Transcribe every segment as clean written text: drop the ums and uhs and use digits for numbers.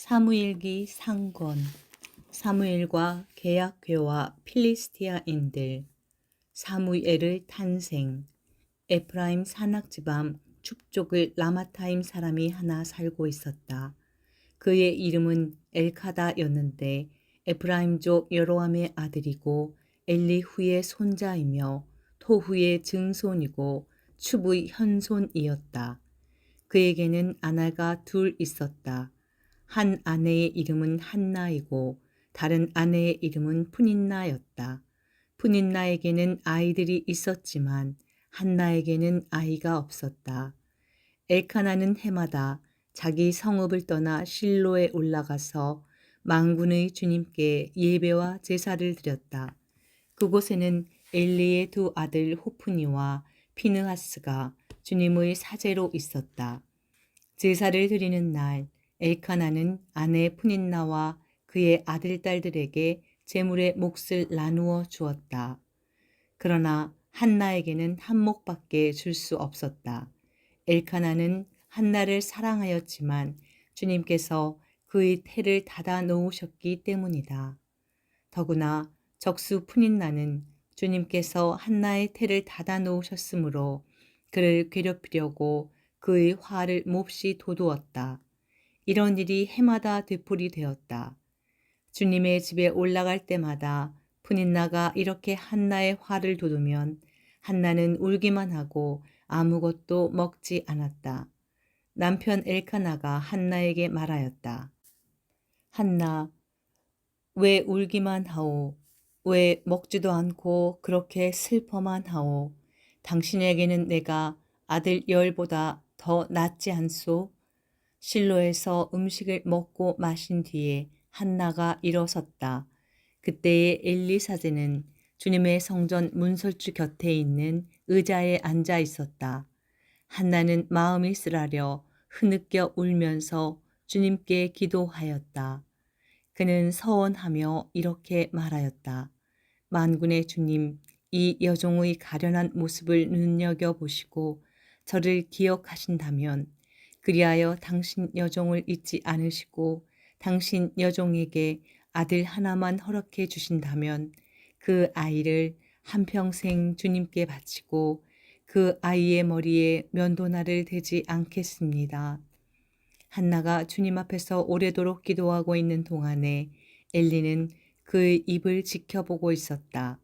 사무엘기 상권. 사무엘과 계약궤와 필리스티아인들. 사무엘의 탄생. 에프라임 산악지방 축족을 라마타임 사람이 하나 살고 있었다. 그의 이름은 엘카다였는데 에프라임족 여로함의 아들이고 엘리후의 손자이며 토후의 증손이고 춥의 현손이었다. 그에게는 아내가 둘 있었다. 한 아내의 이름은 한나이고 다른 아내의 이름은 푸닌나였다. 푸닌나에게는 아이들이 있었지만 한나에게는 아이가 없었다. 엘카나는 해마다 자기 성읍을 떠나 실로에 올라가서 만군의 주님께 예배와 제사를 드렸다. 그곳에는 엘리의 두 아들 호프니와 피느하스가 주님의 사제로 있었다. 제사를 드리는 날 엘카나는 아내 푸닌나와 그의 아들 딸들에게 제물의 몫을 나누어 주었다. 그러나 한나에게는 한 몫밖에 줄 수 없었다. 엘카나는 한나를 사랑하였지만 주님께서 그의 태를 닫아 놓으셨기 때문이다. 더구나 적수 푸닌나는 주님께서 한나의 태를 닫아 놓으셨으므로 그를 괴롭히려고 그의 화를 몹시 돋우었다. 이런 일이 해마다 되풀이 되었다. 주님의 집에 올라갈 때마다 푸닌나가 이렇게 한나의 화를 돋우면 한나는 울기만 하고 아무것도 먹지 않았다. 남편 엘카나가 한나에게 말하였다. 한나, 왜 울기만 하오? 왜 먹지도 않고 그렇게 슬퍼만 하오? 당신에게는 내가 아들 열보다 더 낫지 않소? 실로에서 음식을 먹고 마신 뒤에 한나가 일어섰다. 그때의 엘리사제는 주님의 성전 문설주 곁에 있는 의자에 앉아 있었다. 한나는 마음이 쓰라려 흐느껴 울면서 주님께 기도하였다. 그는 서원하며 이렇게 말하였다. 만군의 주님, 이 여종의 가련한 모습을 눈여겨보시고 저를 기억하신다면 그리하여 당신 여종을 잊지 않으시고 당신 여종에게 아들 하나만 허락해 주신다면 그 아이를 한평생 주님께 바치고 그 아이의 머리에 면도날을 대지 않겠습니다. 한나가 주님 앞에서 오래도록 기도하고 있는 동안에 엘리는 그의 입을 지켜보고 있었다.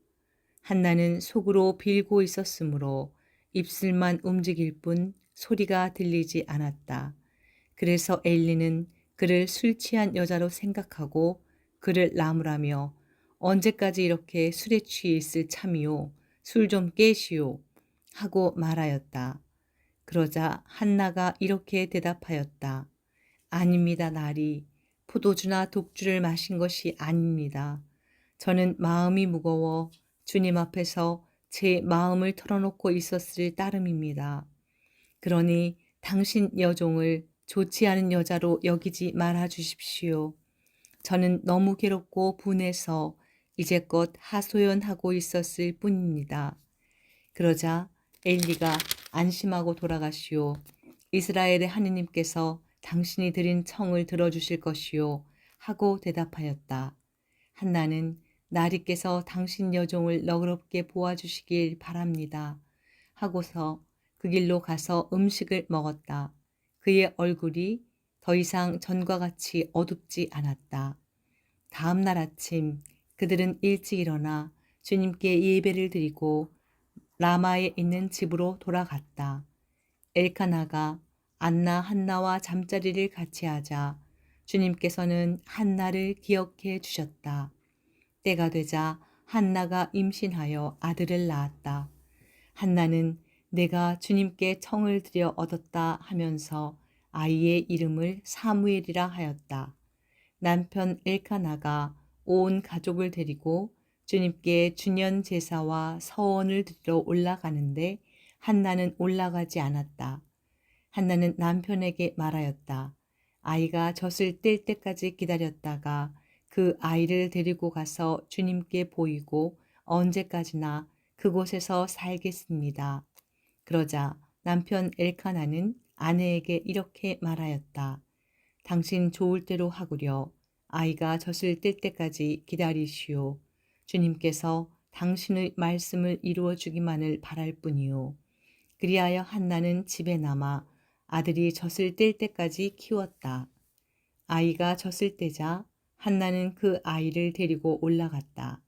한나는 속으로 빌고 있었으므로 입술만 움직일 뿐 소리가 들리지 않았다. 그래서 엘리는 그를 술 취한 여자로 생각하고 그를 나무라며 언제까지 이렇게 술에 취해 있을 참이요? 술 좀 깨시오. 하고 말하였다. 그러자 한나가 이렇게 대답하였다. 아닙니다, 나리. 포도주나 독주를 마신 것이 아닙니다. 저는 마음이 무거워 주님 앞에서 제 마음을 털어놓고 있었을 따름입니다. 그러니 당신 여종을 좋지 않은 여자로 여기지 말아 주십시오. 저는 너무 괴롭고 분해서 이제껏 하소연하고 있었을 뿐입니다. 그러자 엘리가 안심하고 돌아가시오. 이스라엘의 하느님께서 당신이 드린 청을 들어주실 것이요. 하고 대답하였다. 한나는 나리께서 당신 여종을 너그럽게 보아주시길 바랍니다. 하고서 그 길로 가서 음식을 먹었다. 그의 얼굴이 더 이상 전과 같이 어둡지 않았다. 다음 날 아침 그들은 일찍 일어나 주님께 예배를 드리고 라마에 있는 집으로 돌아갔다. 엘카나가 안나 한나와 잠자리를 같이 하자 주님께서는 한나를 기억해 주셨다. 때가 되자 한나가 임신하여 아들을 낳았다. 한나는 내가 주님께 청을 드려 얻었다 하면서 아이의 이름을 사무엘이라 하였다. 남편 엘카나가 온 가족을 데리고 주님께 주년 제사와 서원을 드리러 올라가는데 한나는 올라가지 않았다. 한나는 남편에게 말하였다. 아이가 젖을 뗄 때까지 기다렸다가 그 아이를 데리고 가서 주님께 보이고 언제까지나 그곳에서 살겠습니다. 그러자 남편 엘카나는 아내에게 이렇게 말하였다. 당신 좋을 대로 하구려. 아이가 젖을 뗄 때까지 기다리시오. 주님께서 당신의 말씀을 이루어 주기만을 바랄 뿐이요. 그리하여 한나는 집에 남아 아들이 젖을 뗄 때까지 키웠다. 아이가 젖을 떼자 한나는 그 아이를 데리고 올라갔다.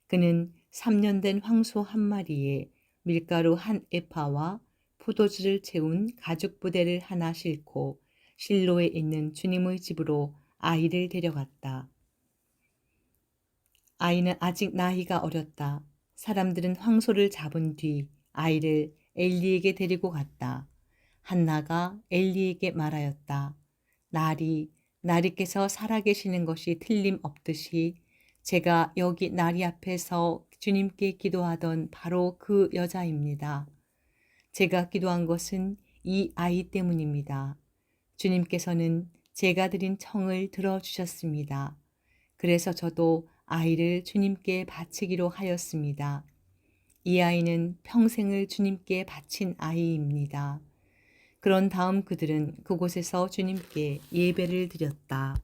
그는 3년 된 황소 한 마리에 밀가루 한 에파와 포도주를 채운 가죽 부대를 하나 싣고 실로에 있는 주님의 집으로 아이를 데려갔다. 아이는 아직 나이가 어렸다. 사람들은 황소를 잡은 뒤 아이를 엘리에게 데리고 갔다. 한나가 엘리에게 말하였다. 나리께서 살아계시는 것이 틀림없듯이 제가 여기 나리 앞에서 주님께 기도하던 바로 그 여자입니다. 제가 기도한 것은 이 아이 때문입니다. 주님께서는 제가 드린 청을 들어주셨습니다. 그래서 저도 아이를 주님께 바치기로 하였습니다. 이 아이는 평생을 주님께 바친 아이입니다. 그런 다음 그들은 그곳에서 주님께 예배를 드렸다.